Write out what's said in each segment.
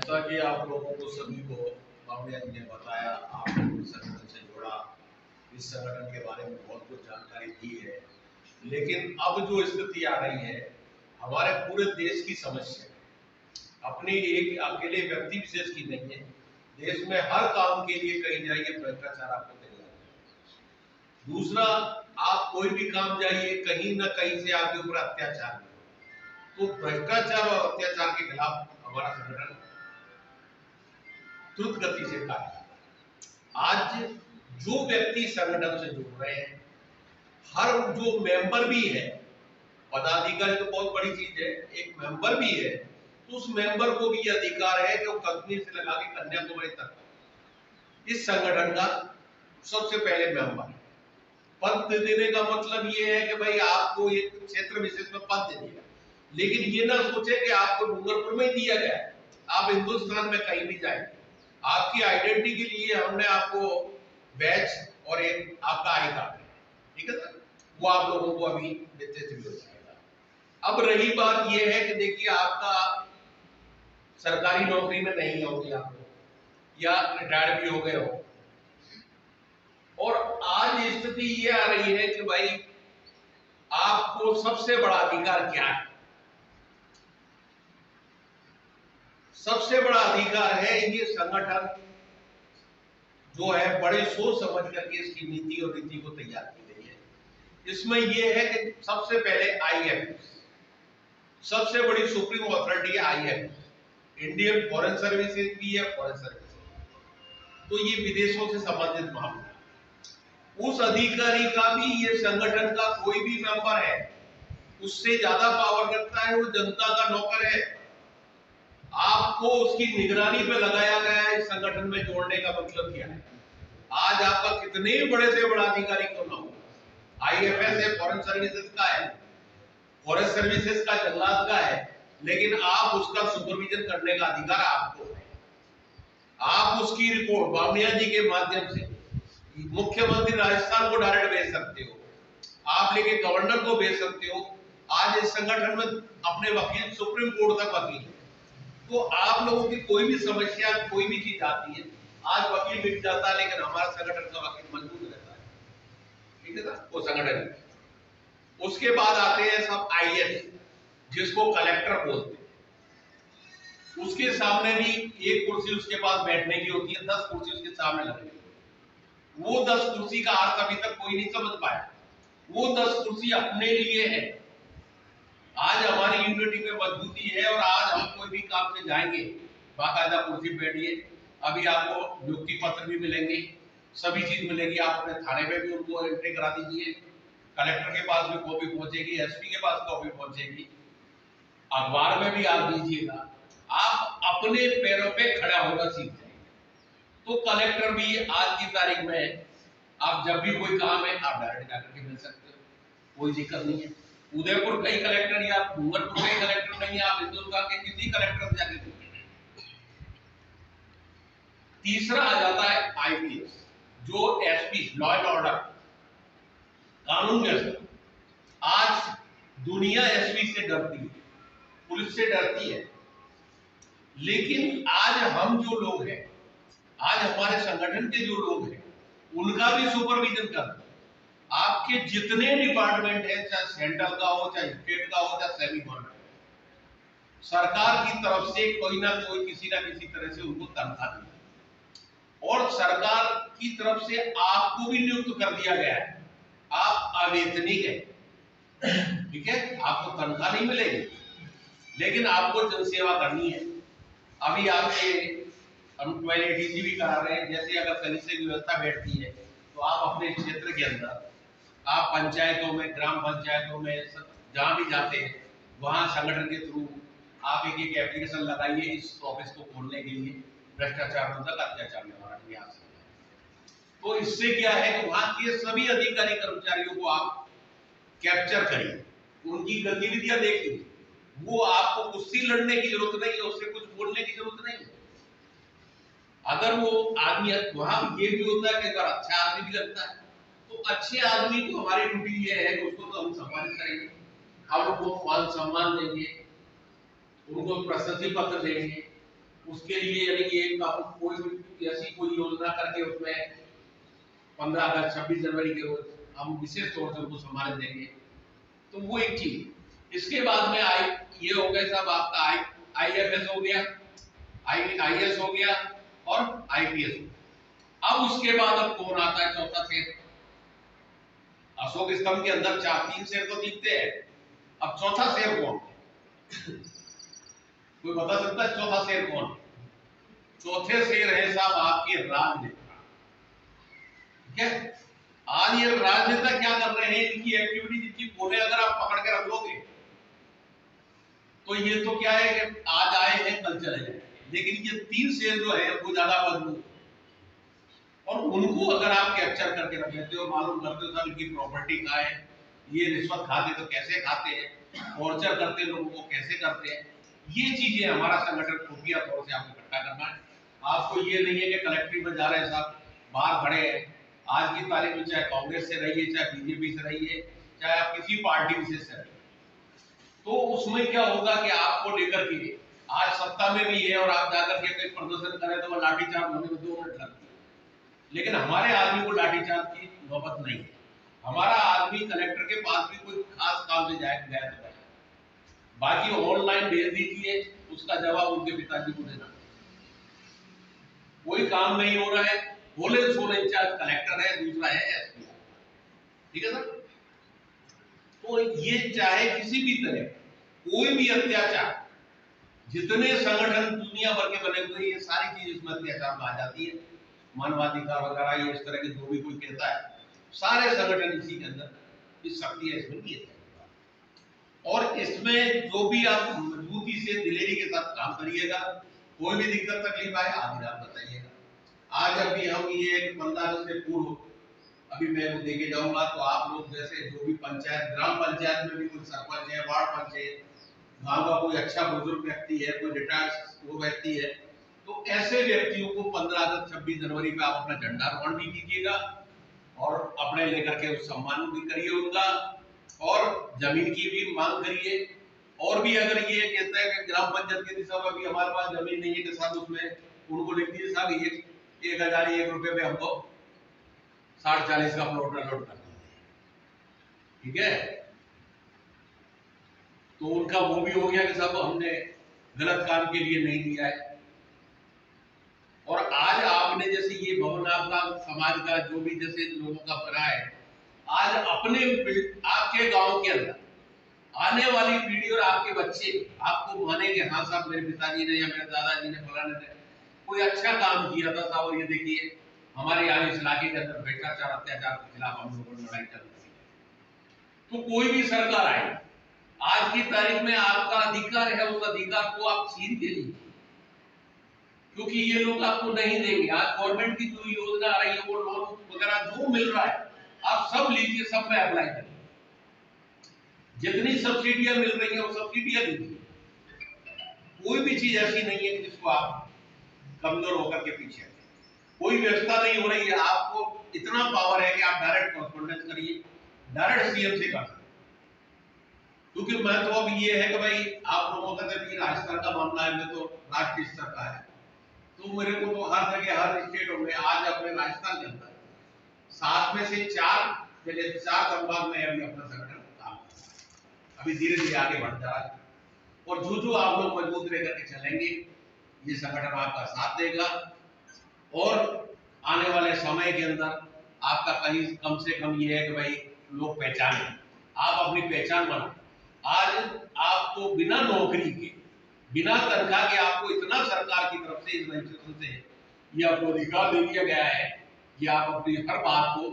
जैसा कि आप लोगों को सभी को बावड़िया जी ने बताया, आपने इस संगठन से जुड़ा, इस संगठन के बारे में बहुत कुछ जानकारी दी है। लेकिन अब जो स्थिति आ रही है, हमारे पूरे देश की समस्या अपने एक अकेले व्यक्ति विशेष की नहीं है। देश में हर काम के लिए कहीं जाइए भ्रष्टाचार आपको तैयार है। दूसरा, आप कोई भी काम जाइए, कहीं ना कहीं से आपके ऊपर अत्याचार। तो भ्रष्टाचार और अत्याचार के खिलाफ हमारा संगठन द्रुत गति से कार्य। आज जो व्यक्ति संगठन से जुड़ रहे हैं, हर जो मेंबर भी है, पदाधिकारी तो बहुत बड़ी चीज है, एक मेंबर भी है, तो उस मेंबर को भी अधिकार है कि वो कश्मीर से लगा के कन्याकुमारी तक इस संगठन का सबसे पहले मेंबर। पद दे देने का मतलब ये है कि भाई आपको एक क्षेत्र विशेष में पद दे दिया, लेकिन ये ना सोचे कि आपको डूंगरपुर में ही दिया गया है, आप हिंदुस्तान में कहीं भी जाए, आपकी आइडेंटिटी के लिए हमने आपको बैच और एक आपका आई कार्ड है, ठीक है सर, वो आप लोगों को अभी वितरित भी हो जाएगा। अब रही बात ये है कि देखिए, आपका सरकारी नौकरी में नहीं होगी आप लोग, या रिटायर भी हो गए हो, और आज स्थिति ये आ रही है कि भाई आपको सबसे बड़ा अधिकार क्या है? सबसे बड़ा अधिकार है ये संगठन जो है बड़े सोच समझ करके इसकी नीति और रीति को तैयार की गई है। इसमें यह है कि सबसे पहले आईएफएस, सबसे बड़ी सुप्रीम अथॉरिटी है आईएफएस, इंडियन फॉरेन सर्विसेज भी है, फॉरेन सर्विसेज, तो ये विदेशों से संबंधित मामला है। उस अधिकारी का भी ये संगठन का कोई भी मेंबर है, उससे ज्यादा पावर रखता है, वो जनता का नौकर है। आपको उसकी निगरानी पे लगाया गया है। इस संगठन में जोड़ने का मतलब क्या है? आज आपका कितने बड़े से बड़ा अधिकारी क्यों ना हो, आईएफएस है, फॉरेन सर्विसेज का है, फॉरेन सर्विसेज का जल्लाद का है, लेकिन आप उसका सुपरविजन करने का अधिकार आपको है। आप उसकी रिपोर्ट बावड़िया जी के माध्यम से मुख्यमंत्री राजस्थान को डायरेक्ट भेज सकते हो, आप लेके गवर्नर को भेज सकते हो। आज इस संगठन में अपने वकील सुप्रीम कोर्ट तक वकील है, तो आप लोगों की कोई भी समस्या, कोई भी चीज आती है, आज वकील मिट जाता है, लेकिन हमारा संगठन का वकील मजबूत रहता है, ठीक है ना, वो संगठन। उसके बाद आते हैं सब आईएएस, जिसको कलेक्टर बोलते हैं। उसके सामने भी एक कुर्सी उसके पास बैठने की होती है, 10 कुर्सी उसके सामने लगेगी। वो 10 कुर्सी का अर्थ अभी तक कोई नहीं समझ पाया। वो 10 कुर्सी अपने लिए है। आज हमारी यूनिटी में मजबूती है, और आज हम कोई भी काम से जाएंगे, बाकायदा कुर्सी बैठिए, अभी आपको नियुक्ति पत्र भी मिलेंगे, सभी चीज मिलेगी। आप अपने थाने में भी उनको एंट्री करा दीजिए, कलेक्टर के पास भी कॉपी पहुंचेगी, एसपी के पास कॉपी पहुंचेगी, अखबार में भी आप दीजिएगा। आप अपने पैरों पे खड़ा होना सीख जाएंगे। तो कलेक्टर भी आज की तारीख में, आप जब भी कोई काम है, आप डायरेक्ट जाकर के मिल सकते हो, कोई दिक्कत नहीं है। उदयपुर कई कलेक्टर या डूंगरपुर कई कलेक्टर नहीं है, आप हिंदुस्तान के किसी कलेक्टर से जाके। तीसरा आ जाता है आईपीएस, जो एसपी, लॉ एंड ऑर्डर, कानून व्यवस्था। आज दुनिया एसपी से डरती है, पुलिस से डरती है, लेकिन आज हम जो लोग हैं, आज हमारे संगठन के जो लोग हैं, उनका भी सुपरविजन करना। आपके जितने डिपार्टमेंट है, चाहे सेंट्रल का हो, चाहे स्टेट का हो, चाहे सेमी गवर्नमेंट, सरकार की तरफ से कोई ना कोई किसी ना किसी तरह से उनको तनख्वाह दी, और सरकार की तरफ से आपको भी नियुक्त कर दिया गया है, आप अवेतनिक है, ठीक है, आपको तनख्वाह नहीं मिलेगी, लेकिन आपको जनसेवा करनी है। अभी आपके हम 1280 भी करा रहे हैं। जैसे अगर कलेक्टर की व्यवस्था बैठती है, तो आप अपने क्षेत्र के अंदर, आप पंचायतों में, ग्राम पंचायतों में, जहां भी जाते हैं, वहां संगठन के थ्रू आप एक एप्लीकेशन लगाइए इस ऑफिस को खोलने के लिए, भ्रष्टाचार मुक्त अत्याचार निवारण यहाँ से। तो इससे क्या है कि वहां के सभी अधिकारी कर्मचारियों को आप कैप्चर करिए, उनकी गतिविधियां देखिए। वो आपको कुश्ती लड़ने की जरूरत नहीं है, उससे कुछ बोलने की जरूरत नहीं है। अगर वो आदमी, वहां ये भी होता है कि अगर अच्छा आदमी भी लगता है, तो अच्छे आदमी को हमारी ड्यूटी ये है कि उसको तो हम सम्मानित करेंगे, हम उनको मान सम्मान देंगे, उनको प्रशस्ति पत्र देंगे, उसके लिए यानी कि एक कोई भी ऐसी कोई योजना करके उसमें 15 अगस्त 26 जनवरी के रोज हम विशेष तौर से उनको सम्मानित देंगे। तो वो एक चीज। इसके बाद में ये हो गया साहब आपका IFS हो गया, IAS हो गया और IPS हो गया। अब उसके बाद अब कौन आता है चौथा शेर? अशोक स्तंभ के अंदर 3 शेर तो दिखते हैं, अब चौथा शेर कौन? कोई बता सकता है चौथा शेर कौन? चौथे शेर है साहब आपके राजनेता। ठीक है, आज ये राजनेता क्या कर रहे हैं, इनकी एक्टिविटी जिनकी पोले अगर आप पकड़ के रख लोगे तो ये तो क्या है कि आज आए हैं कल चले जाए, लेकिन ये 3 शेर जो है वो ज्यादा मजबूत, और उनको अगर आप कैप्चर करके रख लेते हो, मालूम करते हो साहब इनकी प्रॉपर्टी कहाँ है, ये रिश्वत खाते तो कैसे खाते हैं, टॉर्चर करते लोगों को कैसे करते हैं, ये चीजें हमारा संगठन खुफिया तौर से आपको इकट्ठा करना है। आपको ये नहीं है कि कलेक्ट्रेट में जा रहे हैं साहब, बाहर खड़े हैं, आज की तारीख में चाहे कांग्रेस से रहिए, चाहे बीजेपी से रहिए, चाहे आप किसी पार्टी विशेष से रहिए, तो उसमें क्या होगा कि आपको लेकर के आज सत्ता में भी है और आप जाकर के कोई प्रदर्शन करें तो वो लाठीचार्ज होने में 2 मिनट लगते हैं, लेकिन हमारे आदमी को लाठीचार्ज की नौबत नहीं है। हमारा आदमी कलेक्टर के पास भी कोई खास काम से जाए गया तो बाकी ऑनलाइन भेज दीजिए, उसका जवाब उनके पिताजी को देना। कोई काम नहीं हो रहा है, बोले सोले इंचार्ज कलेक्टर है, दूसरा है SP। ठीक है सर, तो ये चाहे किसी भी तरह कोई भी अत्याचार, जितने संगठन दुनिया भर के बने हुए ये सारी चीज इसमें अत्याचार में आ जाती है, मानवाधिकार वगैरह ये इस तरह के जो भी कोई कहता है, सारे संगठन इसी के अंदर इस शक्ति है इसमें किए जाए। और इसमें जो भी आप मजबूती से दिलेरी के साथ काम करिएगा, कोई भी दिक्कत तकलीफ आए आगे आप बताइएगा। आज अभी हम ये 15 अगस्त से पूर्व अभी मैं वो देके जाऊंगा, तो आप लोग जैसे जो भी पंचायत, ग्राम पंचायत में भी कोई सरपंच है, वार्ड पंच है, गांव का कोई अच्छा बुजुर्ग व्यक्ति है, कोई रिटायर्ड वो व्यक्ति है, तो ऐसे व्यक्तियों को 15 अगस्त 26 जनवरी पे आप अपना झंडा रोहण भी कीजिएगा और अपने लेकर के उस सम्मान भी करिए उनका, और जमीन की भी मांग करिए। और भी अगर ये कहता है कि ग्राम पंचायत के दिशा में भी हमारे पास जमीन नहीं है कि साहब उसमें उनको लिख दीजिए साहब 1,001 रुपए में हमको 60-40 का प्लॉट अलॉट कर दीजिए। ठीक है, तो उनका वो भी हो गया कि साहब हमने गलत काम के लिए नहीं दिया है। और आज आपने जैसे ये भवन आपका समाज का जो भी जैसे लोगों का बना है, आज अपने आपके गांव के अंदर आने वाली पीढ़ी और आपके बच्चे आपको मानेंगे, हाँ साहब मेरे पिताजी ने या मेरे दादाजी ने फलाने ने कोई अच्छा काम किया था साहब, और ये देखिए हमारे यहाँ इस इलाके के अंदर भ्रष्टाचार अत्याचार के खिलाफ हम लोगों ने लड़ाई चल रही है। तो कोई भी सरकार आए, आज की तारीख में आपका अधिकार है, उस अधिकार को आप छीन के लीजिए, क्योंकि ये लोग आपको नहीं देंगे। आज गवर्नमेंट की जो योजना आ रही है, वो लोन वगैरह जो मिल रहा है आप सब लीजिए, सब में अप्लाई करिए, जितनी सब्सिडियां मिल रही है वो सब्सिडियां दीजिए। कोई भी चीज ऐसी नहीं है जिसको आप कमजोर होकर के पीछे, कोई व्यवस्था नहीं हो रही है, आपको इतना पावर है कि आप डायरेक्ट कॉरेस्पॉन्डेंस करिए, डायरेक्ट CM से कर सकते। क्योंकि मैं तो अब ये है कि भाई आप लोगों का जब ये राजस्थान का मामला है, मैं तो राष्ट्रीय स्तर का है, तो मेरे को तो हर जगह हर स्टेट में आज अपने राजस्थान के अंदर 7 में से 4 संभाग में अभी अपना संगठन काम कर रहा है, अभी धीरे धीरे आगे बढ़ जा रहा है। और जो आप लोग मजबूत रह करके चलेंगे, ये संगठन आपका साथ देगा, और आने वाले समय के अंदर आपका कहीं कम से कम ये है कि भाई लोग पहचाने, आप अपनी पहचान बनाओ। आज आपको बिना नौकरी के, बिना तनख्वाह के आपको इतना सरकार की तरफ से इस रजिस्ट्रेशन से ये आपको अधिकार दे दिया गया है कि आप अपनी हर बात को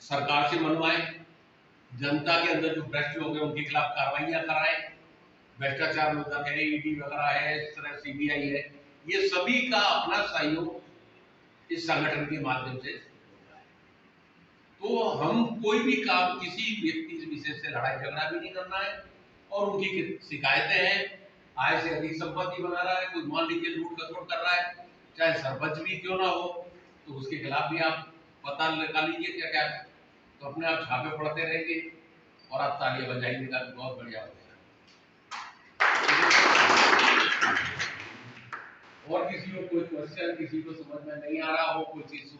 सरकार से मनवाएं, जनता के अंदर जो भ्रष्ट लोग हैं उनके खिलाफ कार्रवाइयां कराएं, भ्रष्टाचार विभाग है, ED वगैरह है, इस तरह CBI है, ये सभी का अपना सहयोग इस संगठन के माध्यम से। तो हम कोई भी काम किसी व्यक्ति विशेष से लड़ाई झगड़ा भी नहीं करना है, और उनकी शिकायतें हैं, आय से अधिक संपत्ति बना रहा है, कोई मान लीजिए लूट खसोट कर रहा है, चाहे सरपंच भी क्यों ना हो, तो उसके खिलाफ भी आप पता लगा लीजिए क्या क्या, तो अपने आप छापे पड़ते रहेंगे और आप तालियां बजाइएगा, बहुत बढ़िया हो जाएगा। और किसी को कोई क्वेश्चन, किसी को समझ में नहीं आ रहा हो, कोई चीज